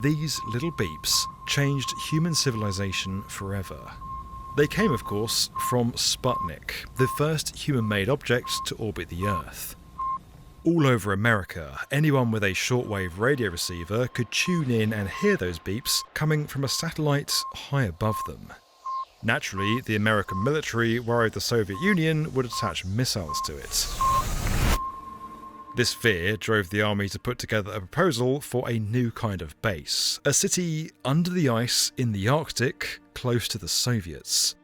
These little beeps changed human civilization forever. They came, of course, from Sputnik, the first human-made object to orbit the Earth. All over America, anyone with a shortwave radio receiver could tune in and hear those beeps coming from a satellite high above them. Naturally, the American military worried the Soviet Union would attach missiles to it. This fear drove the army to put together a proposal for a new kind of base, a city under the ice in the Arctic, close to the Soviets.